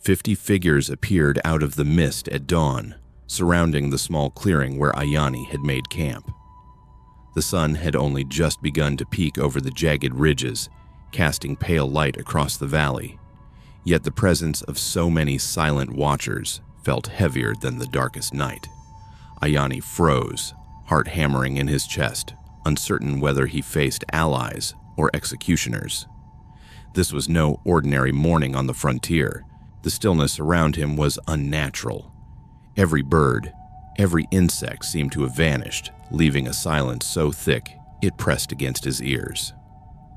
50 figures appeared out of the mist at dawn, surrounding the small clearing where Ayani had made camp. The sun had only just begun to peek over the jagged ridges, casting pale light across the valley, yet the presence of so many silent watchers felt heavier than the darkest night. Ayani froze, heart hammering in his chest, uncertain whether he faced allies or executioners. This was no ordinary morning on the frontier. The stillness around him was unnatural. Every bird, every insect seemed to have vanished, leaving a silence so thick it pressed against his ears.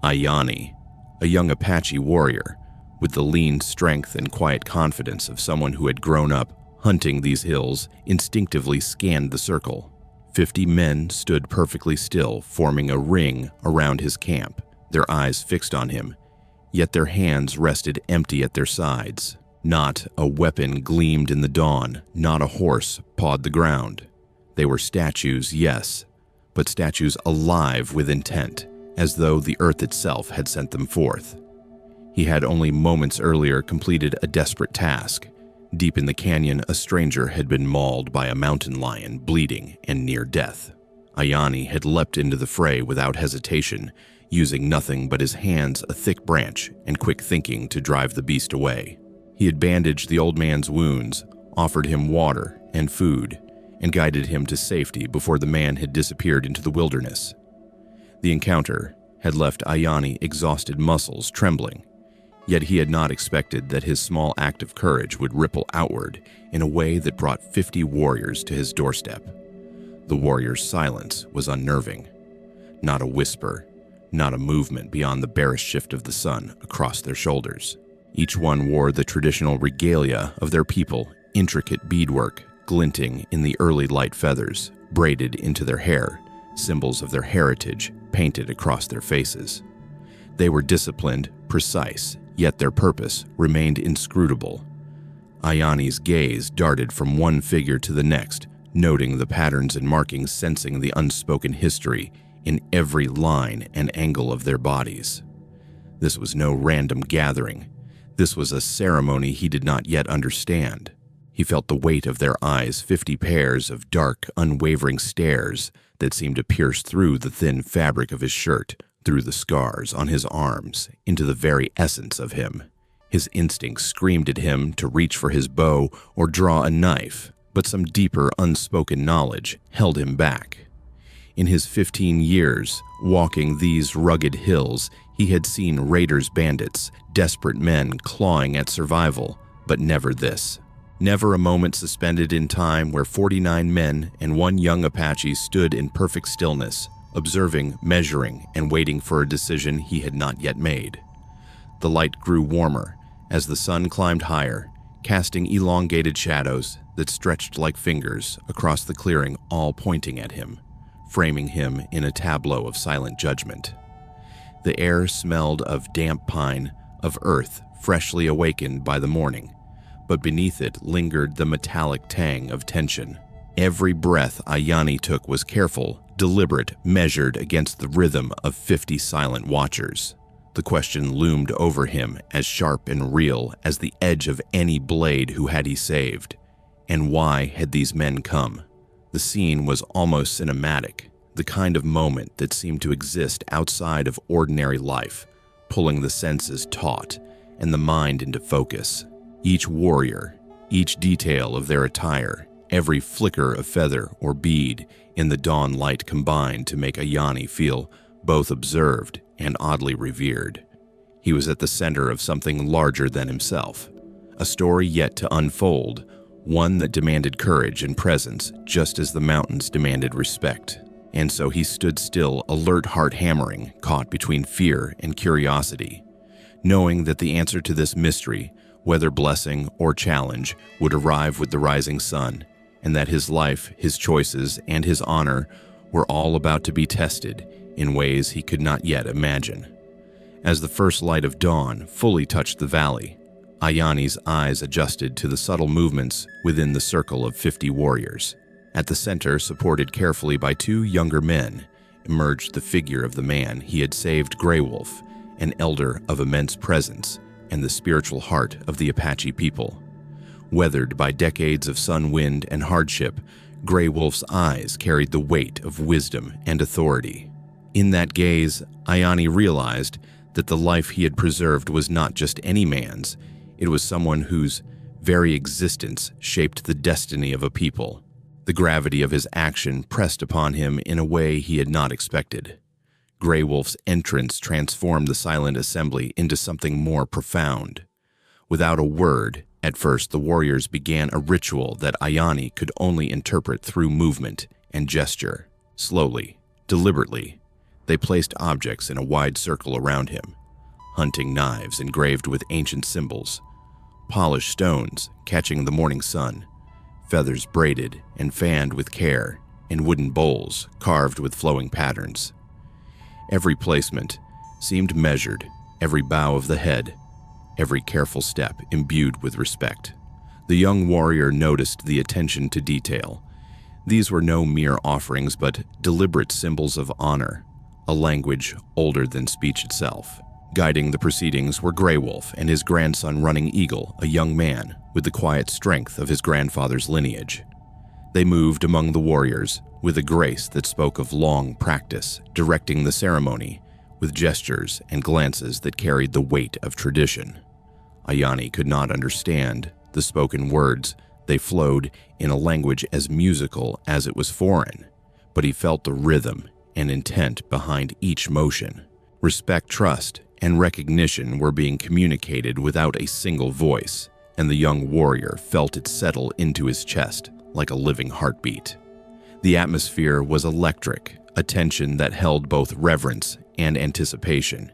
Ayani, a young Apache warrior, with the lean strength and quiet confidence of someone who had grown up hunting these hills, instinctively scanned the circle. 50 men stood perfectly still, forming a ring around his camp, their eyes fixed on him, yet their hands rested empty at their sides. Not a weapon gleamed in the dawn, not a horse pawed the ground. They were statues, yes, but statues alive with intent, as though the earth itself had sent them forth. He had only moments earlier completed a desperate task. Deep in the canyon, a stranger had been mauled by a mountain lion, bleeding and near death. Ayani had leapt into the fray without hesitation, using nothing but his hands, a thick branch, and quick thinking to drive the beast away. He had bandaged the old man's wounds, offered him water and food, and guided him to safety before the man had disappeared into the wilderness. The encounter had left Ayani exhausted muscles trembling, yet he had not expected that his small act of courage would ripple outward in a way that brought 50 warriors to his doorstep. The warriors' silence was unnerving. Not a whisper, not a movement beyond the bearish shift of the sun across their shoulders. Each one wore the traditional regalia of their people, intricate beadwork glinting in the early light feathers, braided into their hair, symbols of their heritage painted across their faces. They were disciplined, precise, yet their purpose remained inscrutable. Ayani's gaze darted from one figure to the next, noting the patterns and markings, sensing the unspoken history in every line and angle of their bodies. This was no random gathering. This was a ceremony he did not yet understand. He felt the weight of their eyes, 50 pairs of dark, unwavering stares that seemed to pierce through the thin fabric of his shirt, through the scars on his arms, into the very essence of him. His instincts screamed at him to reach for his bow or draw a knife, but some deeper, unspoken knowledge held him back. In his 15 years walking these rugged hills, he had seen raiders, bandits, desperate men clawing at survival, but never this. Never a moment suspended in time where 49 men and one young Apache stood in perfect stillness, observing, measuring, and waiting for a decision he had not yet made. The light grew warmer as the sun climbed higher, casting elongated shadows that stretched like fingers across the clearing, all pointing at him, framing him in a tableau of silent judgment. The air smelled of damp pine, of earth freshly awakened by the morning, but beneath it lingered the metallic tang of tension. Every breath Ayani took was careful, deliberate, measured against the rhythm of 50 silent watchers. The question loomed over him as sharp and real as the edge of any blade. Who had he saved? And why had these men come? The scene was almost cinematic, the kind of moment that seemed to exist outside of ordinary life, pulling the senses taut and the mind into focus. Each warrior, each detail of their attire, every flicker of feather or bead in the dawn light combined to make Ayani feel both observed and oddly revered. He was at the center of something larger than himself, a story yet to unfold, one that demanded courage and presence just as the mountains demanded respect. And so he stood still, alert, heart hammering, caught between fear and curiosity, knowing that the answer to this mystery, whether blessing or challenge, would arrive with the rising sun, and that his life, his choices, and his honor were all about to be tested in ways he could not yet imagine. As the first light of dawn fully touched the valley, Ayani's eyes adjusted to the subtle movements within the circle of 50 warriors. At the center, supported carefully by 2 younger men, emerged the figure of the man he had saved, Grey Wolf, an elder of immense presence, and the spiritual heart of the Apache people. Weathered by decades of sun, wind, and hardship, Grey Wolf's eyes carried the weight of wisdom and authority. In that gaze, Ayani realized that the life he had preserved was not just any man's, it was someone whose very existence shaped the destiny of a people. The gravity of his action pressed upon him in a way he had not expected. Grey Wolf's entrance transformed the silent assembly into something more profound. Without a word, at first the warriors began a ritual that Ayani could only interpret through movement and gesture. Slowly, deliberately, they placed objects in a wide circle around him. Hunting knives engraved with ancient symbols, polished stones catching the morning sun, feathers braided and fanned with care, and wooden bowls carved with flowing patterns. Every placement seemed measured, every bow of the head, every careful step imbued with respect. The young warrior noticed the attention to detail. These were no mere offerings, but deliberate symbols of honor, a language older than speech itself. Guiding the proceedings were Grey Wolf and his grandson Running Eagle, a young man with the quiet strength of his grandfather's lineage. They moved among the warriors with a grace that spoke of long practice, directing the ceremony with gestures and glances that carried the weight of tradition. Ayani could not understand the spoken words. They flowed in a language as musical as it was foreign, but he felt the rhythm and intent behind each motion. Respect, trust, and recognition were being communicated without a single voice, and the young warrior felt it settle into his chest like a living heartbeat. The atmosphere was electric, a tension that held both reverence and anticipation.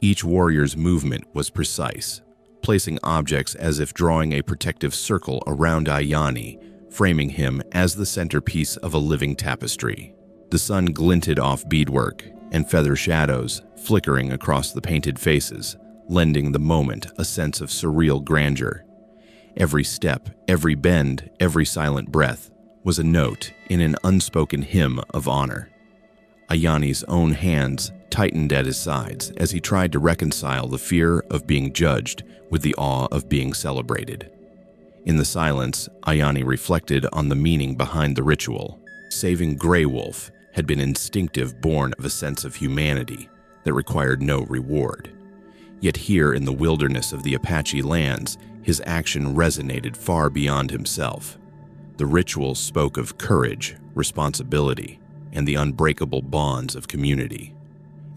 Each warrior's movement was precise, placing objects as if drawing a protective circle around Ayani, framing him as the centerpiece of a living tapestry. The sun glinted off beadwork and feather shadows flickering across the painted faces, lending the moment a sense of surreal grandeur. Every step, every bend, every silent breath was a note in an unspoken hymn of honor. Ayani's own hands tightened at his sides as he tried to reconcile the fear of being judged with the awe of being celebrated. In the silence, Ayani reflected on the meaning behind the ritual. Saving Grey Wolf had been instinctive, born of a sense of humanity that required no reward. Yet here in the wilderness of the Apache lands, his action resonated far beyond himself. The ritual spoke of courage, responsibility, and the unbreakable bonds of community.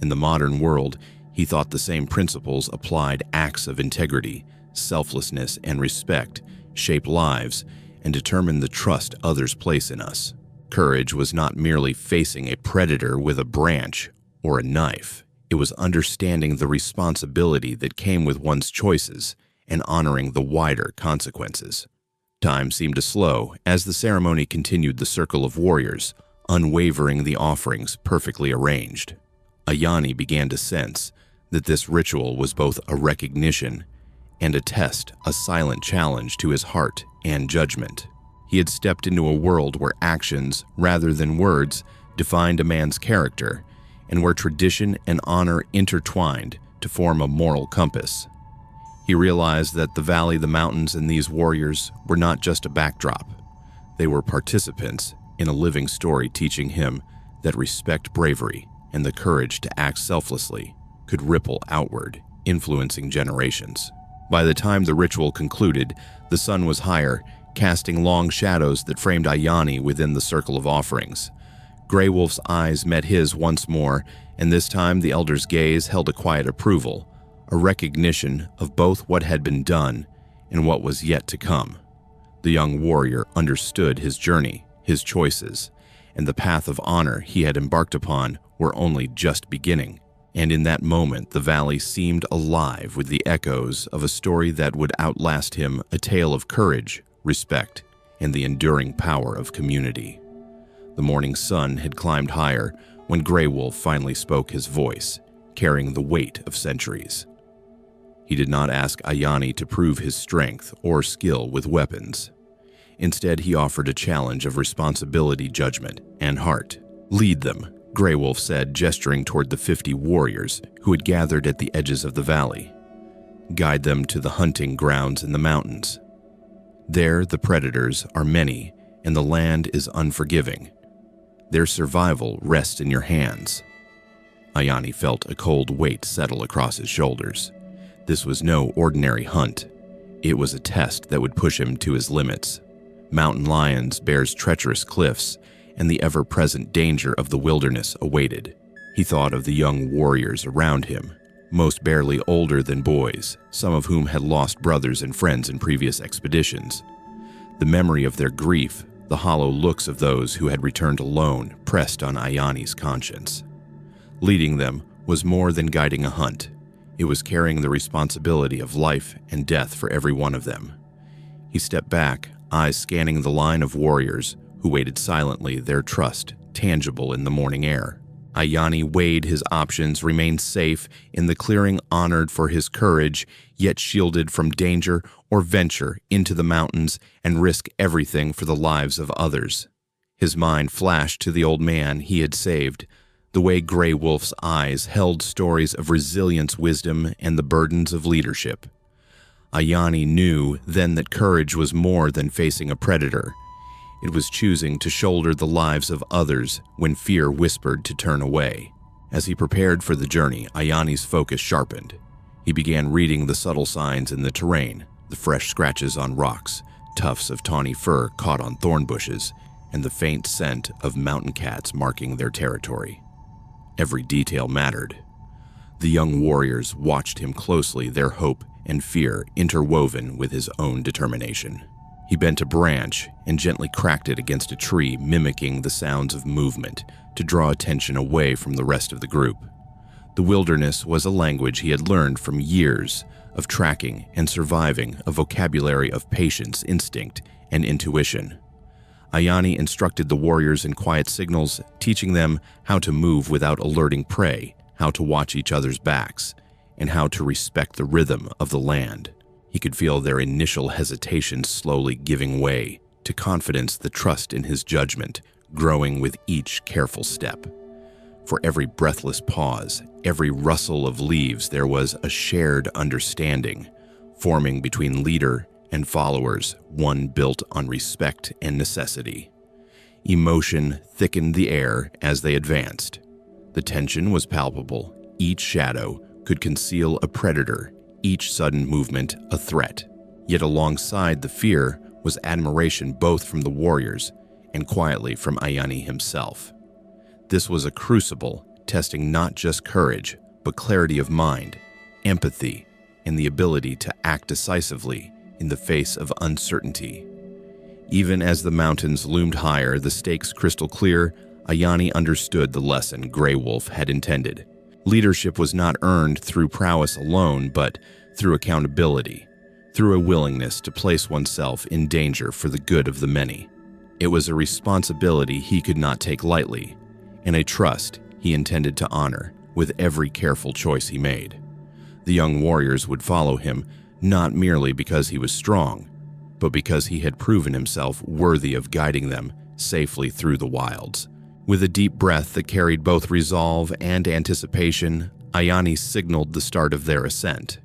In the modern world, he thought the same principles applied. Acts of integrity, selflessness, and respect shape lives and determine the trust others place in us. Courage was not merely facing a predator with a branch or a knife. It was understanding the responsibility that came with one's choices and honoring the wider consequences. Time seemed to slow as the ceremony continued. The circle of warriors, unwavering, the offerings perfectly arranged. Ayani began to sense that this ritual was both a recognition and a test, a silent challenge to his heart and judgment. He had stepped into a world where actions, rather than words, defined a man's character, and where tradition and honor intertwined to form a moral compass. He realized that the valley, the mountains, and these warriors were not just a backdrop. They were participants in a living story, teaching him that respect, bravery, and the courage to act selflessly could ripple outward, influencing generations. By the time the ritual concluded, the sun was higher, casting long shadows that framed Ayani within the circle of offerings. Grey Wolf's eyes met his once more, and this time the elder's gaze held a quiet approval, a recognition of both what had been done and what was yet to come. The young warrior understood his journey, his choices, and the path of honor he had embarked upon were only just beginning. And in that moment, the valley seemed alive with the echoes of a story that would outlast him, a tale of courage, respect, and the enduring power of community. The morning sun had climbed higher when Grey Wolf finally spoke, his voice carrying the weight of centuries. He did not ask Ayani to prove his strength or skill with weapons. Instead, he offered a challenge of responsibility, judgment, and heart. "Lead them," Grey Wolf said, gesturing toward the 50 warriors who had gathered at the edges of the valley. guide them to the hunting grounds in the mountains. There, the predators are many, and the land is unforgiving. Their survival rests in your hands." Ayani felt a cold weight settle across his shoulders. This was no ordinary hunt. It was a test that would push him to his limits. Mountain lions, bears, treacherous cliffs, and the ever-present danger of the wilderness awaited. He thought of the young warriors around him, most barely older than boys, some of whom had lost brothers and friends in previous expeditions. The memory of their grief, the hollow looks of those who had returned alone, pressed on Ayani's conscience. Leading them was more than guiding a hunt. It was carrying the responsibility of life and death for every one of them. He stepped back, eyes scanning the line of warriors who waited silently, their trust tangible in the morning air. Ayani weighed his options, remained safe in the clearing, honored for his courage, yet shielded from danger, or venture into the mountains and risk everything for the lives of others. His mind flashed to the old man he had saved, the way Grey Wolf's eyes held stories of resilience, wisdom, and the burdens of leadership. Ayani knew then that courage was more than facing a predator. It was choosing to shoulder the lives of others when fear whispered to turn away. As he prepared for the journey, Ayani's focus sharpened. He began reading the subtle signs in the terrain, the fresh scratches on rocks, tufts of tawny fur caught on thorn bushes, and the faint scent of mountain cats marking their territory. Every detail mattered. The young warriors watched him closely, their hope and fear interwoven with his own determination. He bent a branch and gently cracked it against a tree, mimicking the sounds of movement to draw attention away from the rest of the group. The wilderness was a language he had learned from years of tracking and surviving, a vocabulary of patience, instinct, and intuition. Ayani instructed the warriors in quiet signals, teaching them how to move without alerting prey, how to watch each other's backs, and how to respect the rhythm of the land. He could feel their initial hesitation slowly giving way to confidence, the trust in his judgment growing with each careful step. For every breathless pause, every rustle of leaves, there was a shared understanding forming between leader and followers, one built on respect and necessity. Emotion thickened the air as they advanced. The tension was palpable. Each shadow could conceal a predator, each sudden movement a threat. Yet alongside the fear was admiration, both from the warriors and quietly from Ayani himself. This was a crucible, testing not just courage, but clarity of mind, empathy, and the ability to act decisively in the face of uncertainty. Even as the mountains loomed higher, the stakes crystal clear, Ayani understood the lesson Grey Wolf had intended. Leadership was not earned through prowess alone, but through accountability, through a willingness to place oneself in danger for the good of the many. It was a responsibility he could not take lightly, and a trust he intended to honor with every careful choice he made. The young warriors would follow him, not merely because he was strong, but because he had proven himself worthy of guiding them safely through the wilds. With a deep breath that carried both resolve and anticipation, Ayani signaled the start of their ascent.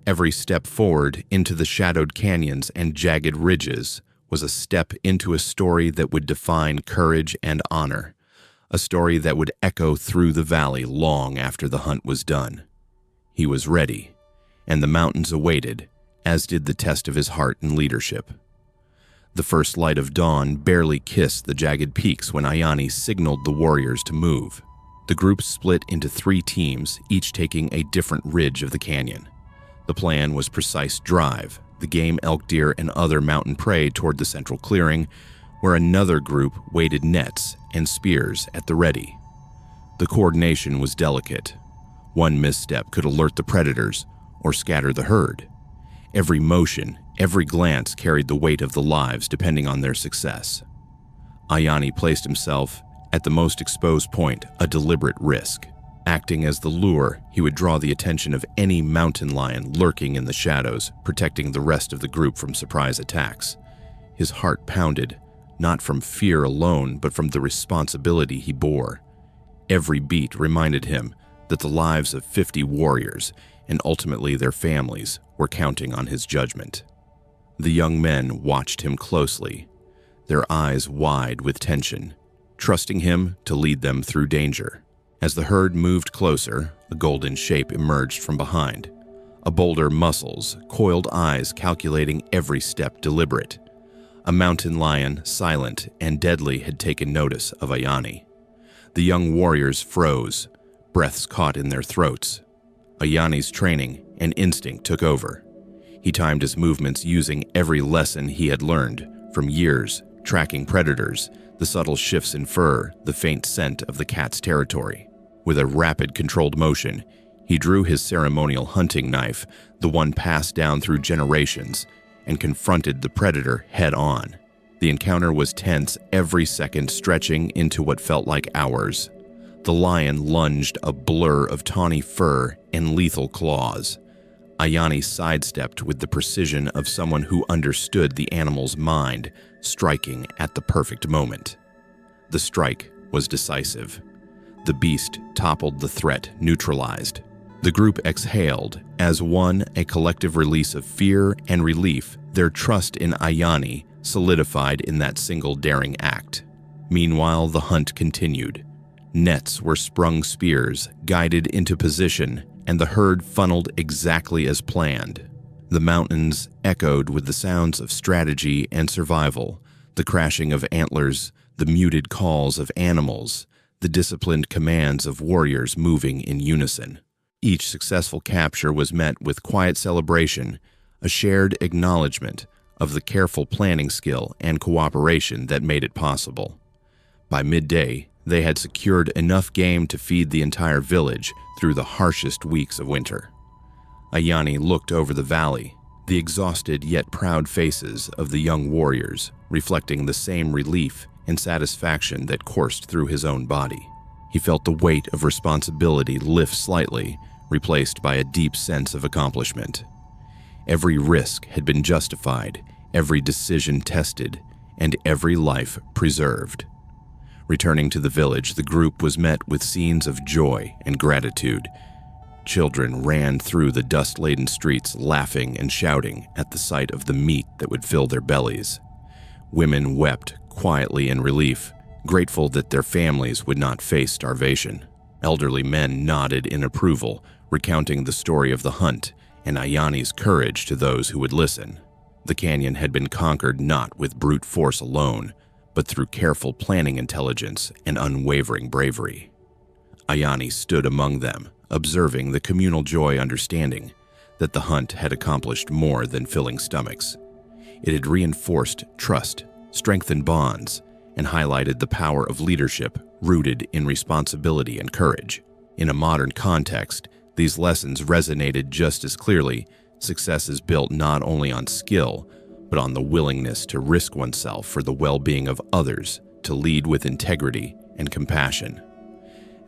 Every step forward into the shadowed canyons and jagged ridges was a step into a story that would define courage and honor, a story that would echo through the valley long after the hunt was done. He was ready, and the mountains awaited, as did the test of his heart and leadership. The first light of dawn barely kissed the jagged peaks when Ayani signaled the warriors to move. The group split into 3 teams, each taking a different ridge of the canyon. The plan was precise drive, the game elk, deer, and other mountain prey toward the central clearing, where another group waited nets and spears at the ready. The coordination was delicate. One misstep could alert the predators or scatter the herd. Every motion, every glance carried the weight of the lives depending on their success. Ayani placed himself at the most exposed point, a deliberate risk. Acting as the lure, he would draw the attention of any mountain lion lurking in the shadows, protecting the rest of the group from surprise attacks. His heart pounded, not from fear alone, but from the responsibility he bore. Every beat reminded him that the lives of 50 warriors, and ultimately their families were counting on his judgment. The young men watched him closely, their eyes wide with tension, trusting him to lead them through danger. As the herd moved closer, a golden shape emerged from behind. A boulder muscles, coiled eyes calculating every step deliberate. A mountain lion, silent and deadly, had taken notice of Ayani. The young warriors froze, breaths caught in their throats. Ayani's training and instinct took over. He timed his movements using every lesson he had learned from years tracking predators, the subtle shifts in fur, the faint scent of the cat's territory. With a rapid, controlled motion, he drew his ceremonial hunting knife, the one passed down through generations, and confronted the predator head-on. The encounter was tense, every second stretching into what felt like hours. The lion lunged, a blur of tawny fur and lethal claws. Ayani sidestepped with the precision of someone who understood the animal's mind, striking at the perfect moment. The strike was decisive. The beast toppled, the threat neutralized. The group exhaled, as one, a collective release of fear and relief, their trust in Ayani solidified in that single daring act. Meanwhile, the hunt continued. Nets were sprung, spears guided into position, and the herd funneled exactly as planned. The mountains echoed with the sounds of strategy and survival, the crashing of antlers, the muted calls of animals, the disciplined commands of warriors moving in unison. Each successful capture was met with quiet celebration, a shared acknowledgement of the careful planning skill and cooperation that made it possible. By midday, they had secured enough game to feed the entire village through the harshest weeks of winter. Ayani looked over the valley, the exhausted yet proud faces of the young warriors, reflecting the same relief and satisfaction that coursed through his own body. He felt the weight of responsibility lift slightly, replaced by a deep sense of accomplishment. Every risk had been justified, every decision tested, and every life preserved. Returning to the village, the group was met with scenes of joy and gratitude. Children ran through the dust-laden streets, laughing and shouting at the sight of the meat that would fill their bellies. Women wept quietly in relief, grateful that their families would not face starvation. Elderly men nodded in approval, recounting the story of the hunt and Ayani's courage to those who would listen. The canyon had been conquered not with brute force alone, but through careful planning, intelligence, and unwavering bravery. Ayani stood among them, observing the communal joy, understanding that the hunt had accomplished more than filling stomachs. It had reinforced trust, strengthened bonds, and highlighted the power of leadership rooted in responsibility and courage. In a modern context, these lessons resonated just as clearly. Success is built not only on skill, but on the willingness to risk oneself for the well-being of others, to lead with integrity and compassion.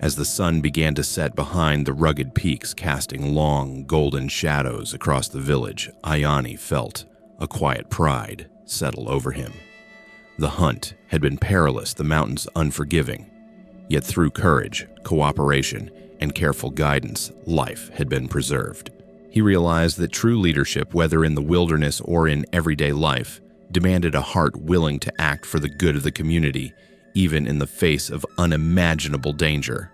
As the sun began to set behind the rugged peaks, casting long, golden shadows across the village, Ayani felt a quiet pride settle over him. The hunt had been perilous, the mountains unforgiving, yet through courage, cooperation, and careful guidance, life had been preserved. He realized that true leadership, whether in the wilderness or in everyday life, demanded a heart willing to act for the good of the community, even in the face of unimaginable danger.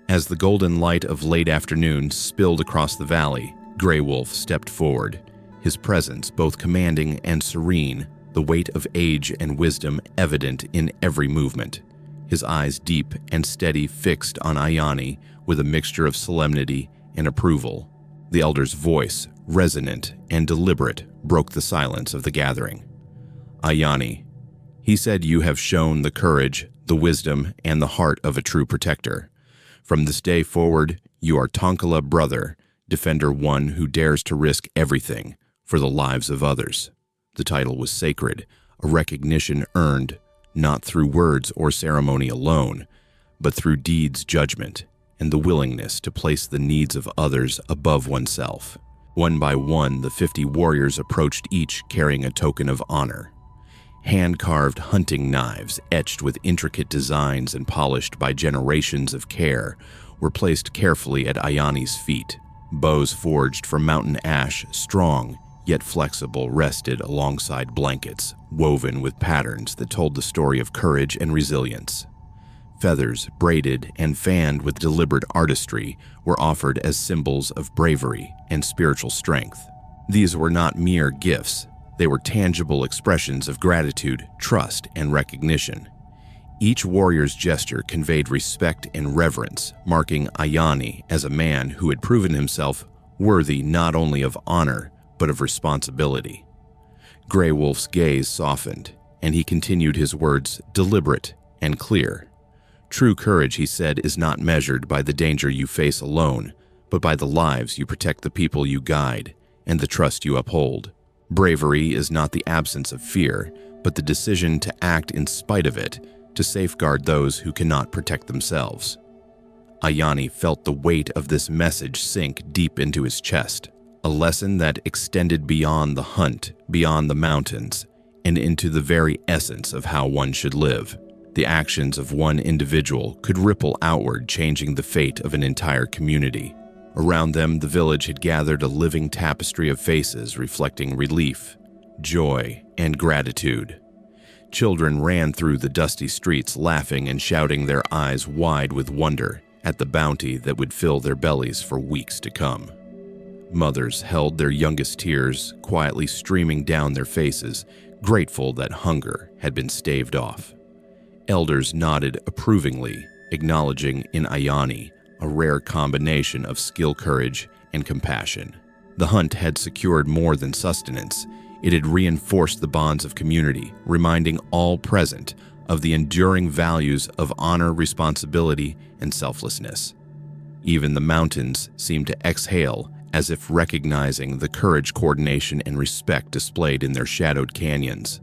As the golden light of late afternoon spilled across the valley, Grey Wolf stepped forward, his presence both commanding and serene, the weight of age and wisdom evident in every movement. His eyes deep and steady, fixed on Ayani with a mixture of solemnity and approval. The elder's voice, resonant and deliberate, broke the silence of the gathering. Ayani, he said, you have shown the courage, the wisdom, and the heart of a true protector. From this day forward, you are Tonkala brother, defender one who dares to risk everything for the lives of others. The title was sacred, a recognition earned not through words or ceremony alone, but through deeds, judgment, and the willingness to place the needs of others above oneself. One by one, the 50 warriors approached, each carrying a token of honor. Hand-carved hunting knives, etched with intricate designs and polished by generations of care, were placed carefully at Ayani's feet. Bows forged from mountain ash, strong yet flexible, rested alongside blankets woven with patterns that told the story of courage and resilience. Feathers, braided and fanned with deliberate artistry, were offered as symbols of bravery and spiritual strength. These were not mere gifts. They were tangible expressions of gratitude, trust, and recognition. Each warrior's gesture conveyed respect and reverence, marking Ayani as a man who had proven himself worthy not only of honor, but of responsibility. Grey Wolf's gaze softened, and he continued his words, deliberate and clear. True courage, he said, is not measured by the danger you face alone, but by the lives you protect, the people you guide, and the trust you uphold. Bravery is not the absence of fear, but the decision to act in spite of it, to safeguard those who cannot protect themselves. Ayani felt the weight of this message sink deep into his chest, a lesson that extended beyond the hunt, beyond the mountains, and into the very essence of how one should live. The actions of one individual could ripple outward, changing the fate of an entire community. Around them, the village had gathered a living tapestry of faces reflecting relief, joy, and gratitude. Children ran through the dusty streets, laughing and shouting, their eyes wide with wonder at the bounty that would fill their bellies for weeks to come. Mothers held their youngest, tears quietly streaming down their faces, grateful that hunger had been staved off. Elders nodded approvingly, acknowledging in Ayani a rare combination of skill, courage, and compassion. The hunt had secured more than sustenance. It had reinforced the bonds of community, reminding all present of the enduring values of honor, responsibility, and selflessness. Even the mountains seemed to exhale, as if recognizing the courage, coordination, and respect displayed in their shadowed canyons.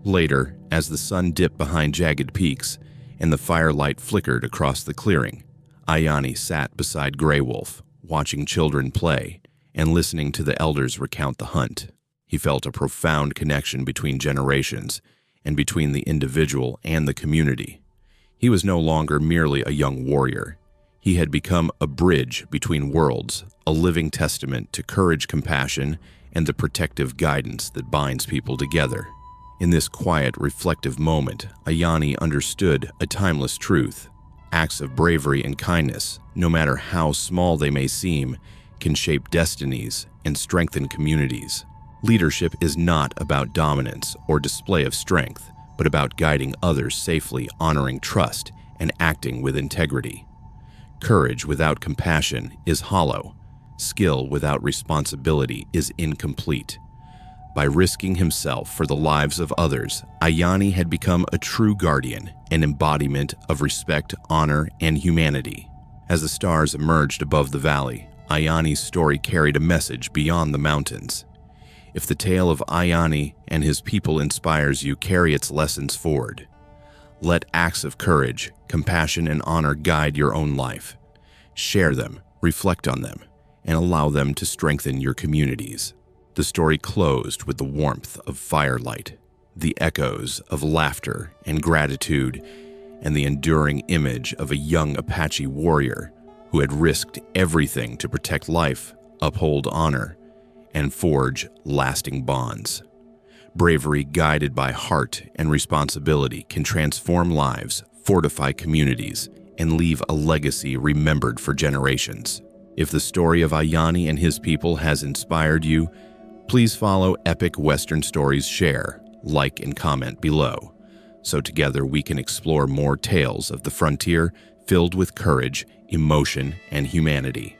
Later, as the sun dipped behind jagged peaks and the firelight flickered across the clearing, Ayani sat beside Grey Wolf, watching children play and listening to the elders recount the hunt. He felt a profound connection between generations and between the individual and the community. He was no longer merely a young warrior. He had become a bridge between worlds, a living testament to courage, compassion, and the protective guidance that binds people together. In this quiet, reflective moment, Ayani understood a timeless truth. Acts of bravery and kindness, no matter how small they may seem, can shape destinies and strengthen communities. Leadership is not about dominance or display of strength, but about guiding others safely, honoring trust, and acting with integrity. Courage without compassion is hollow. Skill without responsibility is incomplete. By risking himself for the lives of others, Ayani had become a true guardian, an embodiment of respect, honor, and humanity. As the stars emerged above the valley, Ayani's story carried a message beyond the mountains. If the tale of Ayani and his people inspires you, carry its lessons forward. Let acts of courage, compassion, and honor guide your own life. Share them, reflect on them, and allow them to strengthen your communities. The story closed with the warmth of firelight, the echoes of laughter and gratitude, and the enduring image of a young Apache warrior who had risked everything to protect life, uphold honor, and forge lasting bonds. Bravery guided by heart and responsibility can transform lives, fortify communities, and leave a legacy remembered for generations. If the story of Ayani and his people has inspired you, please follow Epic Western Stories, share, like, and comment below, so together we can explore more tales of the frontier filled with courage, emotion, and humanity.